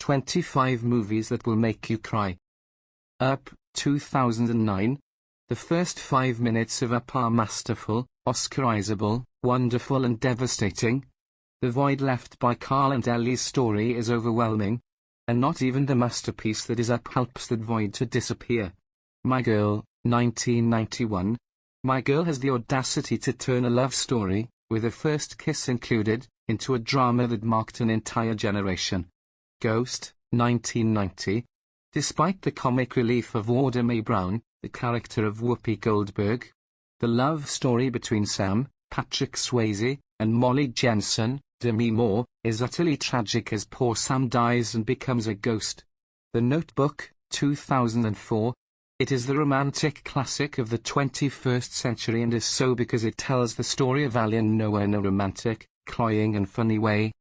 25 movies that will make you cry. Up, 2009. The first 5 minutes of Up are masterful, Oscarizable, wonderful and devastating. The void left by Carl and Ellie's story is overwhelming. And not even the masterpiece that is Up helps that void to disappear. My Girl, 1991. My Girl has the audacity to turn a love story, with a first kiss included, into a drama that marked an entire generation. Ghost, 1990. Despite the comic relief of Warder Mae Brown, the character of Whoopi Goldberg, the love story between Sam, Patrick Swayze, and Molly Jensen, Demi Moore, is utterly tragic as poor Sam dies and becomes a ghost. The Notebook, 2004. It is the romantic classic of the 21st century and is so because it tells the story of Ali and Noah in a romantic, cloying and funny way.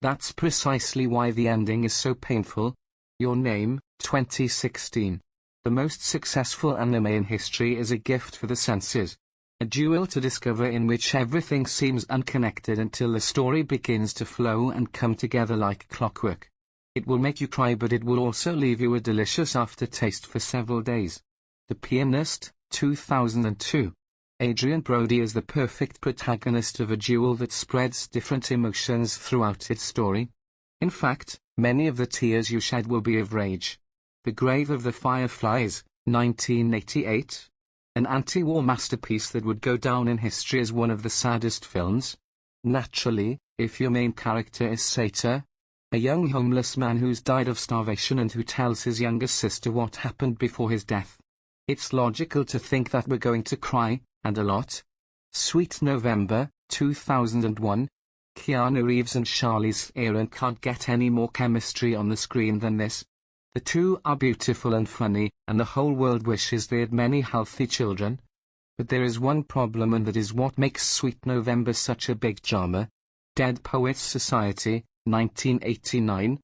That's precisely why the ending is so painful. Your Name, 2016. The most successful anime in history is a gift for the senses. A duel to discover in which everything seems unconnected until the story begins to flow and come together like clockwork. It will make you cry, but it will also leave you a delicious aftertaste for several days. The Pianist, 2002. Adrien Brody is the perfect protagonist of a duel that spreads different emotions throughout its story. In fact, many of the tears you shed will be of rage. The Grave of the Fireflies, 1988. An anti-war masterpiece that would go down in history as one of the saddest films. Naturally, if your main character is Sator, a young homeless man who's died of starvation and who tells his younger sister what happened before his death, it's logical to think that we're going to cry, and a lot. Sweet November, 2001. Keanu Reeves and Charlize Theron can't get any more chemistry on the screen than this. The two are beautiful and funny, and the whole world wishes they had many healthy children. But there is one problem, and that is what makes Sweet November such a big drama. Dead Poets Society, 1989.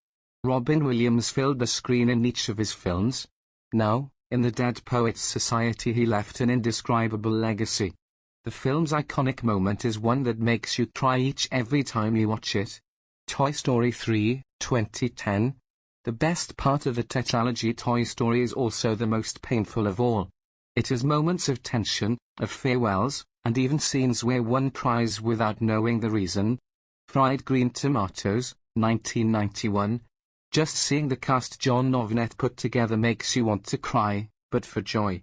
Robin Williams filled the screen in each of his films. Now, in the Dead Poets Society he left an indescribable legacy. The film's iconic moment is one that makes you cry every time you watch it. Toy Story 3, 2010. The best part of the tetralogy Toy Story is also the most painful of all. It has moments of tension, of farewells, and even scenes where one cries without knowing the reason. Fried Green Tomatoes, 1991. Just seeing the cast John Novenet put together makes you want to cry, but for joy.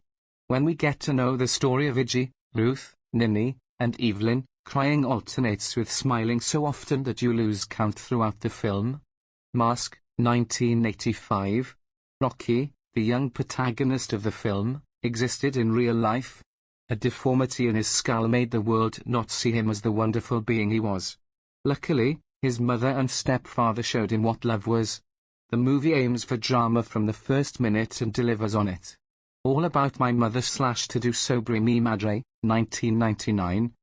When we get to know the story of Iggy, Ruth, Ninny, and Evelyn, crying alternates with smiling so often that you lose count throughout the film. Mask, 1985. Rocky, the young protagonist of the film, existed in real life. A deformity in his skull made the world not see him as the wonderful being he was. Luckily, his mother and stepfather showed him what love was. The movie aims for drama from the first minute and delivers on it. All About My Mother / To Do Sobre Mi Madre, 1999.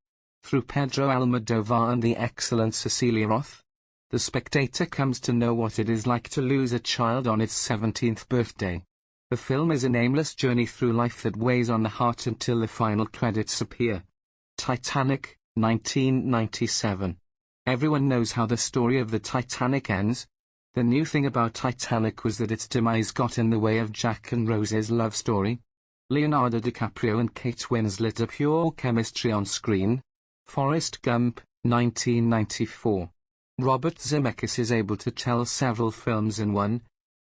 Through Pedro Almodovar and the excellent Cecilia Roth, the spectator comes to know what it is like to lose a child on its 17th birthday. The film is an aimless journey through life that weighs on the heart until the final credits appear. Titanic, 1997. Everyone knows how the story of the Titanic ends. The new thing about Titanic was that its demise got in the way of Jack and Rose's love story. Leonardo DiCaprio and Kate Winslet are pure chemistry on screen. Forrest Gump, 1994. Robert Zemeckis is able to tell several films in one.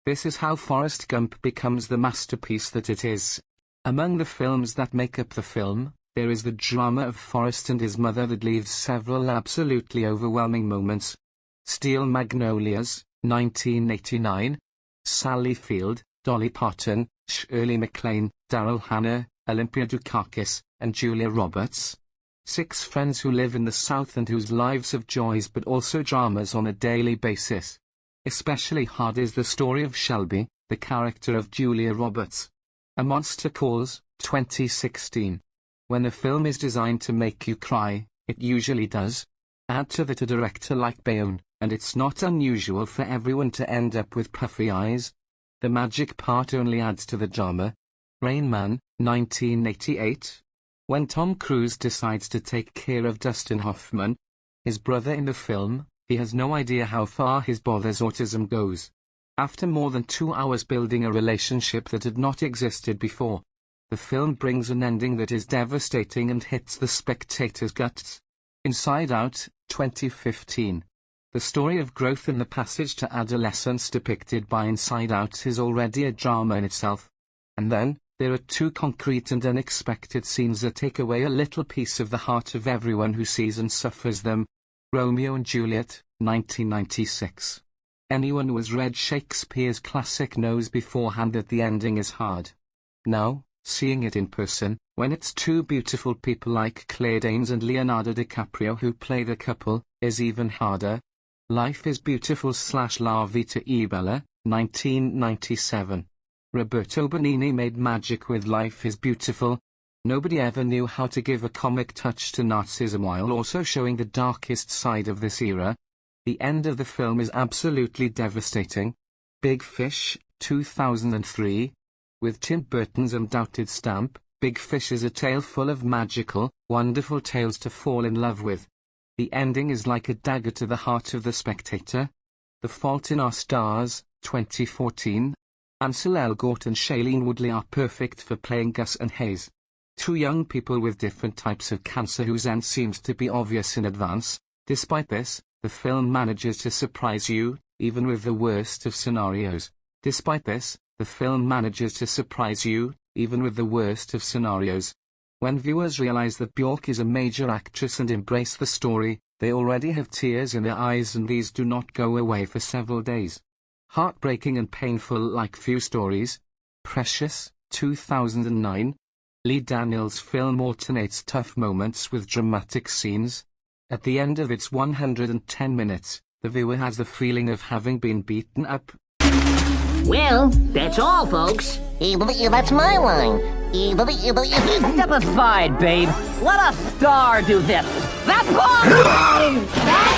This is how Forrest Gump becomes the masterpiece that it is. Among the films that make up the film, there is the drama of Forrest and his mother that leaves several absolutely overwhelming moments. Steel Magnolias, 1989. Sally Field, Dolly Parton, Shirley MacLaine, Daryl Hannah, Olympia Dukakis, and Julia Roberts. 6 friends who live in the South and whose lives have joys but also dramas on a daily basis. Especially hard is the story of Shelby, the character of Julia Roberts. A Monster Calls, 2016. When a film is designed to make you cry, it usually does. Add to that a director like Bayonne, and it's not unusual for everyone to end up with puffy eyes. The magic part only adds to the drama. Rain Man, 1988. When Tom Cruise decides to take care of Dustin Hoffman, his brother in the film, he has no idea how far his brother's autism goes. After more than 2 hours building a relationship that had not existed before, the film brings an ending that is devastating and hits the spectator's guts. Inside Out, 2015. The story of growth and the passage to adolescence depicted by Inside Out is already a drama in itself. And then, there are two concrete and unexpected scenes that take away a little piece of the heart of everyone who sees and suffers them. Romeo and Juliet, 1996. Anyone who has read Shakespeare's classic knows beforehand that the ending is hard. Now, seeing it in person, when it's two beautiful people like Claire Danes and Leonardo DiCaprio who play the couple, is even harder. Life is Beautiful / La Vita e Bella, 1997. Roberto Benigni made magic with Life is Beautiful. Nobody ever knew how to give a comic touch to Nazism while also showing the darkest side of this era. The end of the film is absolutely devastating. Big Fish, 2003. With Tim Burton's undoubted stamp, Big Fish is a tale full of magical, wonderful tales to fall in love with. The ending is like a dagger to the heart of the spectator. The Fault in Our Stars, 2014. Ansel Elgort and Shailene Woodley are perfect for playing Gus and Hayes. Two young people with different types of cancer whose end seems to be obvious in advance. Despite this, the film manages to surprise you, even with the worst of scenarios. Despite this, the film manages to surprise you, even with the worst of scenarios. When viewers realize that Bjork is a major actress and embrace the story, they already have tears in their eyes, and these do not go away for several days. Heartbreaking and painful like few stories. Precious, 2009. Lee Daniels' film alternates tough moments with dramatic scenes. At the end of its 110 minutes, the viewer has the feeling of having been beaten up. Well, that's all, folks. That's my line. Step aside, babe. Let a star do this. That's all!